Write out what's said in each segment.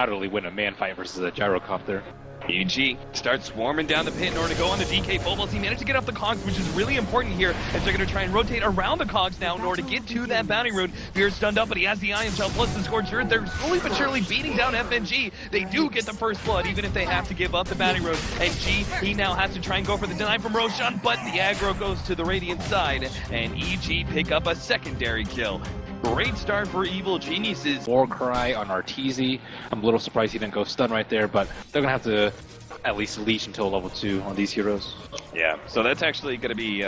utterly win a man fight versus a gyrocopter. EG starts swarming down the pit in order to go on the DK Phobos. He managed to get off the cogs, which is really important here, as they're going to try and rotate around the cogs now in order to get to that bounty rune. Fear's stunned up, but he has the Ion Shell plus the Scorched Earth. They're slowly but surely beating down FNG. They do get the first blood, even if they have to give up the bounty rune. And G, he now has to try and go for the deny from Roshan, but the aggro goes to the Radiant side, and EG pick up a secondary kill. Great start for Evil Geniuses. War Cry on Arteezy. I'm a little surprised he didn't go stun right there, but they're going to have to at least leash until level 2 on these heroes. Yeah, so that's actually going to be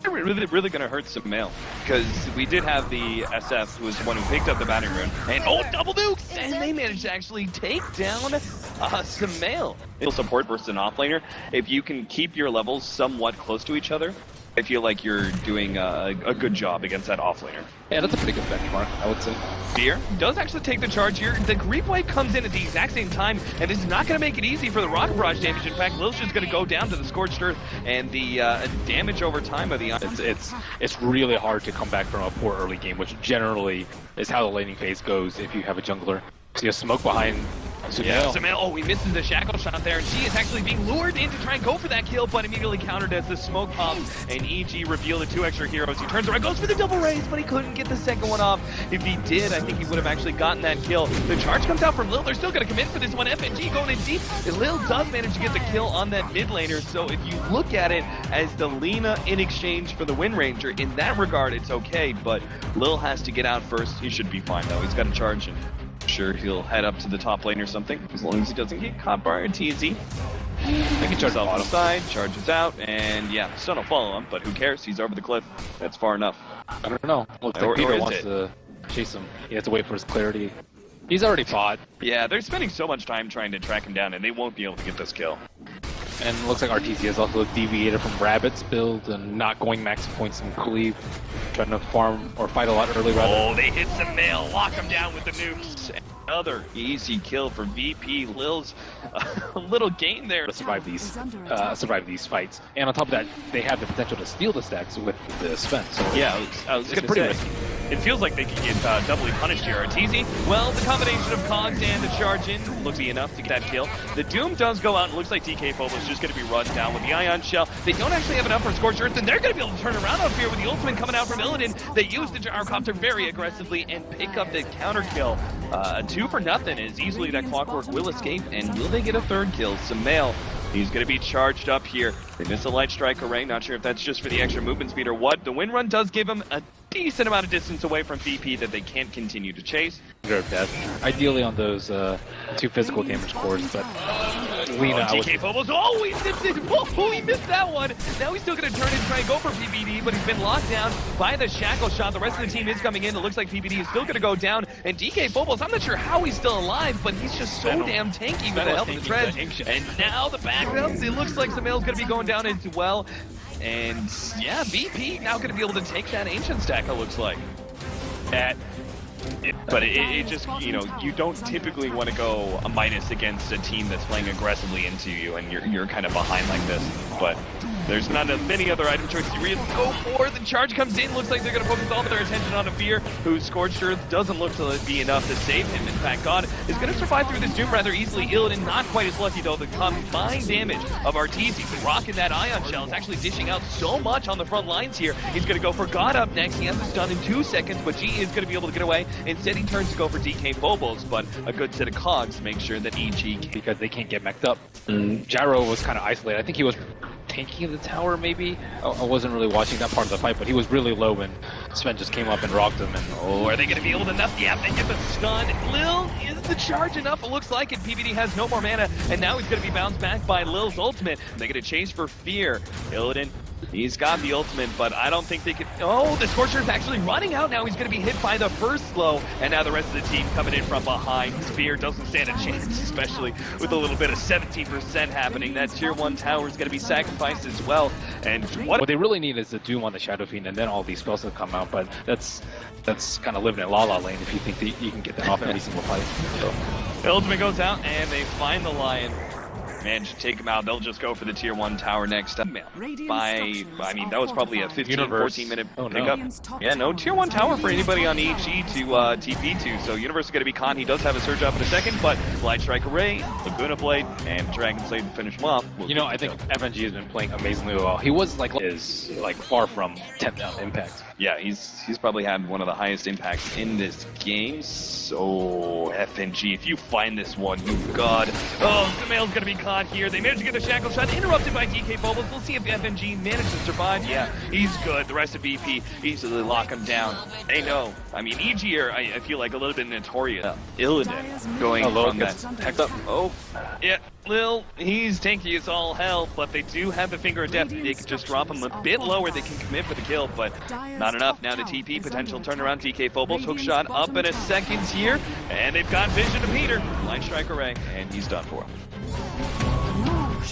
really going to hurt some mail, because we did have the SF, who was the one who picked up the bounty rune, and double nukes, and they managed to actually take down some mail. It'll support versus an offlaner. If you can keep your levels somewhat close to each other, I feel like you're doing a good job against that offlaner. Yeah, that's a pretty good benchmark, I would say. Fear does actually take the charge here. The Creep Wave comes in at the exact same time, and this is not going to make it easy for the Rocket Barrage damage. In fact, Lil's just going to go down to the Scorched Earth, and the damage over time of the... It's really hard to come back from a poor early game, which generally is how the laning phase goes if you have a jungler. See a smoke behind Sumail. Yeah, Sumail, he misses the shackle shot there, and she is actually being lured in to try and go for that kill, but immediately countered as the smoke pops, and EG revealed the 2 extra heroes. He turns around, goes for the double raise, but he couldn't get the second one off. If he did, I think he would have actually gotten that kill. The charge comes out from Lil. They're still going to commit for this one. FNG going in deep. And Lil does manage to get the kill on that mid laner, so if you look at it as the Lina in exchange for the Wind Ranger, in that regard, it's okay, but Lil has to get out first. He should be fine, though. He's got to charge, and sure he'll head up to the top lane or something, as long as he doesn't get caught by Arteezy. He can charge off on the side, charges out, and yeah, stun will follow him, but who cares? He's over the cliff. That's far enough. I don't know. Looks like Peter wants to chase him. He has to wait for his clarity. He's already fought. Yeah, they're spending so much time trying to track him down, and they won't be able to get this kill. And it looks like Arteezy has also deviated from Rabbit's build and not going max points in Cleave, trying to farm or fight a lot early rather. Oh, they hit some mail, lock him down with the nukes. Another easy kill for VP. Lil's a little game there to survive these fights. And on top of that, they have the potential to steal the stacks with the Sven. So yeah, I was pretty risky. It feels like they could get doubly punished here. Arteezy, well, the combination of cogs and the charge in looks to be enough to get that kill. The Doom does go out, and looks like DK Phobos is just going to be run down with the Ion Shell. They don't actually have enough for Scorched Earth, and they're going to be able to turn around up here with the ultimate coming out from Illidan. They use the Gyrocopter very aggressively and pick up the counter kill. 2 for nothing, as easily that Clockwork will escape, and will they get a third kill? Sumail, he's going to be charged up here. They miss a light strike array, not sure if that's just for the extra movement speed or what. The wind run does give him a decent amount of distance away from VP that they can't continue to chase. Death. Ideally on those 2 physical damage cores, but Lina, DK Phobos, he missed it! Oh, he missed that one! Now he's still going to turn and try and go for PBD, but he's been locked down by the shackle shot. The rest of the team is coming in. It looks like PBD is still going to go down, and DK Phobos, I'm not sure how he's still alive, but he's just so damn tanky with the help of the treads. And now the backup, it looks like Sumail's going to be going down as well. And yeah, VP now going to be able to take that Ancient stack, it looks like. But it just, you don't typically want to go a minus against a team that's playing aggressively into you, and you're kind of behind like this. But there's not many other item choices you really go for. The charge comes in. Looks like they're going to focus all of their attention on a Fear, whose Scorched Earth doesn't look to be enough to save him. In fact, God is going to survive through this Doom rather easily. Illidan not quite as lucky, though. The combined damage of Arteezy, the Rock and that Ion Shell, is actually dishing out so much on the front lines here. He's going to go for God up next. He has the stun in 2 seconds, but G is going to be able to get away. Instead, he turns to go for DK Phobos, but a good set of cogs to make sure that EG because they can't get mech'd up. Gyro was kind of isolated. I think he was tanking the tower, maybe? I wasn't really watching that part of the fight, but he was really low when Sven just came up and rocked him. And are they going to be able to enough? Yeah, they get the stun. Lil, is the charge enough? It looks like it. PBD has no more mana, and now he's going to be bounced back by Lil's ultimate. They're going to chase for Fear. Illidan, he's got the ultimate, but I don't think they can... Oh, the Scorcher is actually running out now. He's going to be hit by the first slow, and now the rest of the team coming in from behind. Spear doesn't stand a chance, especially with a little bit of 17% happening. That tier 1 tower is going to be sacrificed as well. And what they really need is the Doom on the Shadow Fiend, and then all these spells will come out, but that's kind of living in La La Land if you think that you can get that off every single fight. So. The ultimate goes out, and they find the Lion. manage to take him out. They'll just go for the tier 1 tower next up. I mean, that was probably a 15, 14 minute pickup. Yeah, no tier 1 tower for anybody on EG to TP to. So Universe is going to be Khan. He does have a surge up in a second, but Light Strike Array, Laguna Blade, and Dragon Blade to finish him off. You know, I think FNG has been playing amazingly well. He was like far from 10th down impact. Yeah, he's probably had one of the highest impacts in this game. So FNG, if you find this one, you god. Oh, Sumail's gonna be caught here. They managed to get the shackle shot, interrupted by DK Bubbles. We'll see if FNG managed to survive. Yeah, he's good. The rest of BP easily lock him down. They know. I mean, EG are, I feel like, a little bit notorious. Illidan going from that. Hecked up. Oh, yeah. Lil, he's tanky as all hell, but they do have the finger of death. They can just drop him a bit lower. They can commit for the kill, but not enough. Now the TP, potential turnaround. DK Phobos, hook shot up in a second here, and they've got vision to Peter. Line strike array, and he's done for.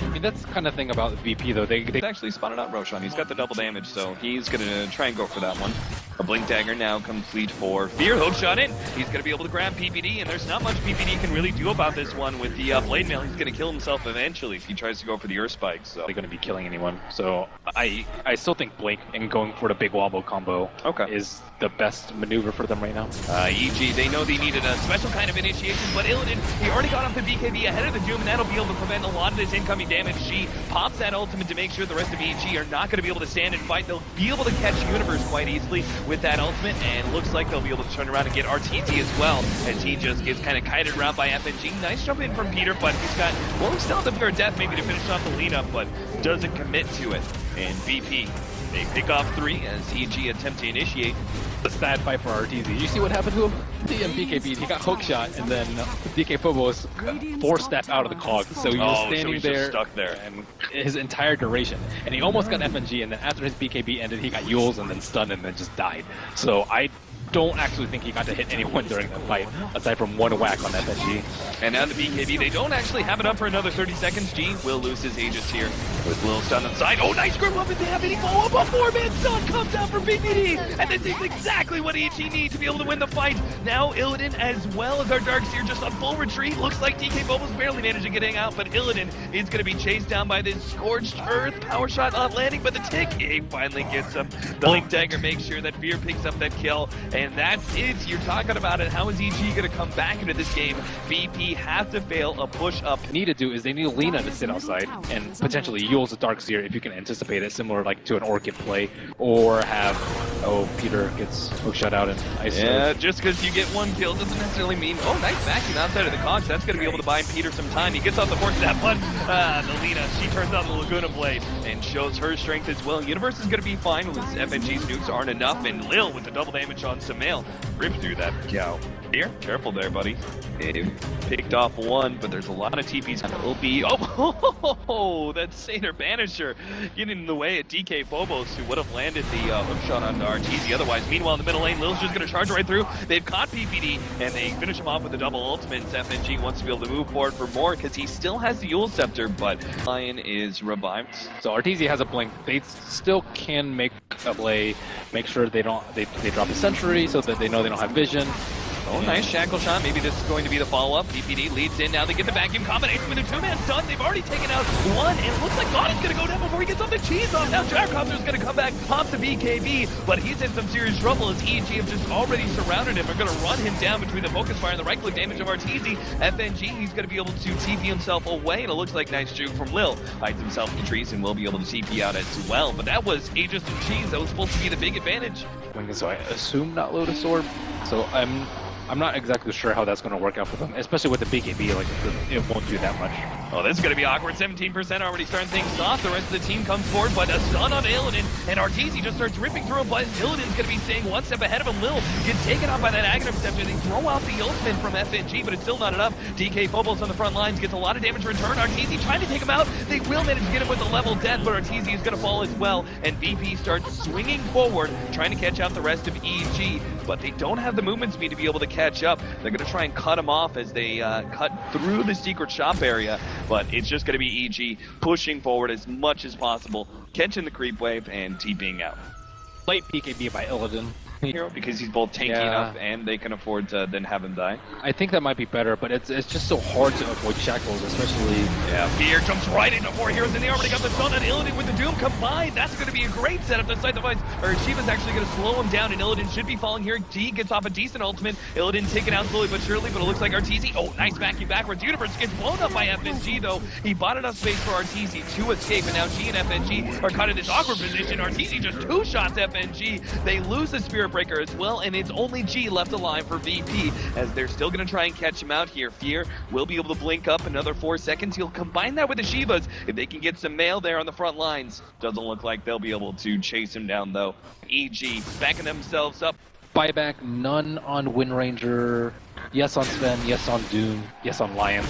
I mean, that's the kind of thing about VP, though. They actually spotted out Roshan. He's got the double damage, so he's going to try and go for that one. A Blink Dagger now complete for Fear. Hook shot in. He's going to be able to grab PPD, and there's not much PPD can really do about this one with the Blade Mail. He's going to kill himself eventually if he tries to go for the Earth Spike. So they're going to be killing anyone. So I still think Blink and going for the big wobble combo is the best maneuver for them right now. EG, they know they needed a special kind of initiation, but Illidan, he already got off the BKB ahead of the Doom, and that'll be able to prevent a lot of this incoming damage. G pops that ultimate to make sure the rest of EG are not going to be able to stand and fight. They'll be able to catch Universe quite easily with that ultimate, and looks like they'll be able to turn around and get RTT as well, as he just gets kind of kited around by FNG. Nice jump in from Peter, but he's got, well, he's still at the pure death maybe to finish off the lead up, but doesn't commit to it. And BP, they pick off 3 as EG attempt to initiate. The sad fight for RTZ. You see what happened to him? The BKB, he got hook shot, and then DK Phobos forced step out of the cog. So he was standing there, stuck there, and his entire duration. And he almost got FNG, and then after his BKB ended, he got Yules and then stunned and then just died. So I don't actually think he got to hit anyone during the fight, aside from one whack on FNG. And now the BKB, they don't actually have it up for another 30 seconds. G will lose his Aegis here with Lil stun on the side. Oh, nice grip up, and they have any follow-up. A 4-man stun comes out for BPD, and this is exactly what EG need to be able to win the fight. Now Illidan, as well as our Darkseer, just on full retreat. Looks like DK Bubbles barely managed to get out, but Illidan is going to be chased down by this Scorched Earth power shot not landing, but the tick, he finally gets him. The Blink Dagger makes sure that Fear picks up that kill, and that's it. You're talking about it. How is EG going to come back into this game? VP has to fail a push-up. What they need to do is they need Lina to sit outside and potentially Yule's a Darkseer if you can anticipate it, similar like to an Orchid play, or have, Peter gets hook shot out and ice. Yeah, just because you get one kill doesn't necessarily mean, nice backing outside of the cogs. That's going to be able to buy Peter some time. He gets off the force step, but the Lina, she turns out the Laguna Blade and shows her strength as well. Universe is going to be fine with FNG's nukes aren't enough, and Lil with the double damage on Sumail rips through that cow. Here, careful there, buddy. It picked off one, but there's a lot of TPs. It'll be, that's Satyr Banisher getting in the way at DK Phobos, who would have landed the hook shot on RTZ otherwise. Meanwhile, in the middle lane, Lil's just going to charge right through. They've caught PPD, and they finish him off with the double ultimates. FNG wants to be able to move forward for more, because he still has the Yule Scepter, but Lion is revived. So RTZ has a blink. They still can make a play, make sure they drop a sentry so that they know they don't have vision. Oh, nice shackle shot. Maybe this is going to be the follow-up. PPD leads in. Now they get the vacuum combination with a 2-man stun. They've already taken out one, and it looks like God is going to go down before he gets off the cheese off. Now Gyrocopter's going to come back, pop the BKB, but he's in some serious trouble as EG have just already surrounded him. They're going to run him down between the focus fire and the right-click damage of RTZ. FNG, he's going to be able to TP himself away, and it looks like nice juke from Lil. Hides himself in the trees and will be able to TP out as well, but that was Aegis and cheese. That was supposed to be the big advantage. So I assume not Lotus Orb, so I'm not exactly sure how that's going to work out for them, especially with the BKB, like, it won't do that much. Oh, this is going to be awkward. 17% already starting things off. The rest of the team comes forward, but a stun on Illidan, and RTZ just starts ripping through him, but Illidan's going to be staying one step ahead of him. Lil gets taken out by that Aghanim Scepter. They throw out the ultimate from FNG, but it's still not enough. DK Phobos on the front lines gets a lot of damage return. RTZ trying to take him out. They will manage to get him with the level death, but RTZ is going to fall as well, and BP starts swinging forward, trying to catch out the rest of EG, but they don't have the movement speed to be able to catch up. They're going to try and cut him off as they cut through the secret shop area, but it's just going to be EG pushing forward as much as possible, catching the creep wave and TPing out. Late PKB by Illidan. hero because he's both tanky enough and they can afford to then have him die. I think that might be better, but it's just so hard to avoid shackles, especially. Yeah, Fear jumps right into 4 heroes, and they already got the stun on Illidan with the Doom combined. That's going to be a great setup to sight the fights. Or Shiva's actually going to slow him down, and Illidan should be falling here. G gets off a decent ultimate. Illidan taken out slowly but surely, but it looks like RTZ. Oh, nice vacuum backwards. Universe gets blown up by FNG, though. He bought enough space for RTZ to escape, and now G and FNG are caught in this awkward position. RTZ just 2 shots FNG. They lose the Spirit Breaker as well, and it's only G left alive for VP, as they're still going to try and catch him out here. Fear will be able to blink up another 4 seconds. He'll combine that with the Shivas. If they can get some mail there on the front lines, doesn't look like they'll be able to chase him down, though. EG backing themselves up. Buyback, none on Wind Ranger. Yes on Sven, yes on Doom, yes on Lion.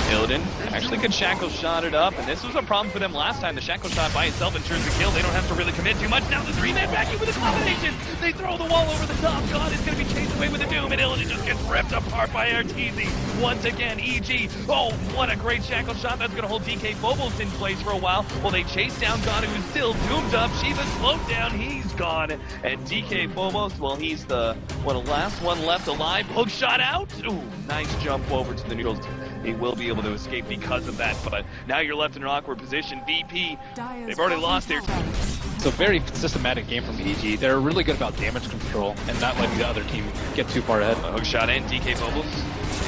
Illidan actually could Shackle shot it up, and this was a problem for them last time. The Shackle shot by itself ensures the kill. They don't have to really commit too much. Now the 3-man back in with a combination. They throw the wall over the top. God is going to be chased away with the Doom, and Illidan just gets ripped apart by RTZ. Once again, EG. Oh, what a great Shackle shot. That's going to hold DK Phobos in place for a while. Well, they chase down God, who's still doomed up. Shiva slowed down. He's gone. And DK Phobos, well, he's the last one left alive. Hook shot out. Ooh, nice jump over to the neutrals. He will be able to escape because of that, but now you're left in an awkward position. VP, they've already lost their... It's a very systematic game from EG. They're really good about damage control and not letting the other team get too far ahead. A hook shot in, DK Phobos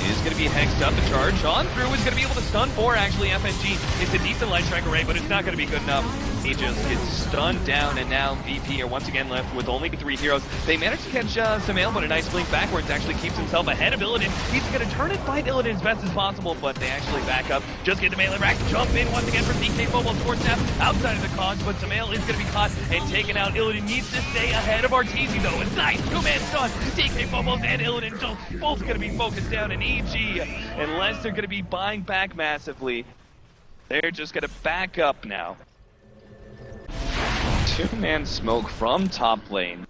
is going to be hexed up. The charge on through is going to be able to stun for actually FNG. It's a decent light strike array, but it's not going to be good enough. He just gets stunned down, and now VP are once again left with only 3 heroes. They managed to catch some ale, but a nice blink backwards actually keeps himself ahead of Illidan. He's going to turn and fight Illidan as best as possible, but they actually back up. Just get the melee rack, jump in once again from DK Phobos. Force snap outside of the cogs, but Samael is going to be caught and taken out. Illidan needs to stay ahead of RTZ, though. It's nice 2-man stun. DK Phobos and Illidan both going to be focused down in EG, unless they're going to be buying back massively. They're just going to back up now. 2-man smoke from top lane.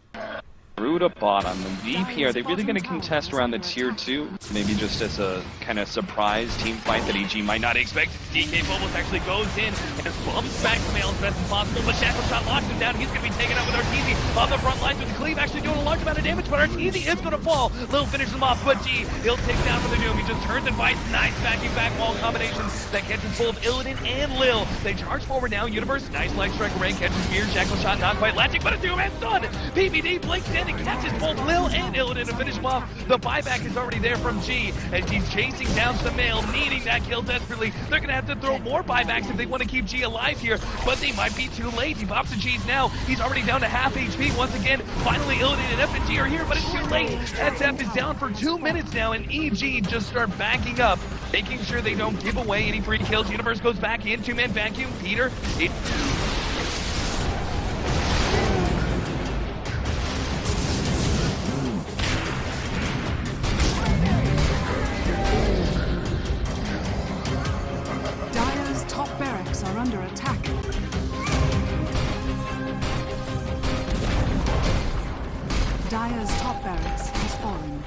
Through to bottom. The VP, are they really going to contest around the tier 2? Maybe just as a kind of surprise team fight that EG might not expect. DK Phobos actually goes in and bumps back Samael as best as possible, but Shackle shot locks him down. He's going to be taken out with RTZ on the front lines with the cleave, actually doing a large amount of damage, but RTZ is going to fall. Lil finishes him off, but G, he'll take down for the Doom. He just turns and fights. Nice backing back wall combinations that catches both Illidan and Lil. They charge forward now. Universe, nice light strike array, catches Fear. Shackle shot not quite latching, but a 2-man stun. PBD blinks in and catches both Lil and Illidan to finish him off. The buyback is already there from G, and he's chasing down Samael, needing that kill desperately. They're going to have to throw more buybacks if they want to keep G alive here, but they might be too late. He pops the G's now. He's already down to half HP once again. Finally, Illidan and FNG are here, but it's too late. SF is down for 2 minutes now, and EG just start backing up, making sure they don't give away any free kills. Universe goes back in, 2-man vacuum. Peter, top barracks are under attack. Dire's top barracks has fallen.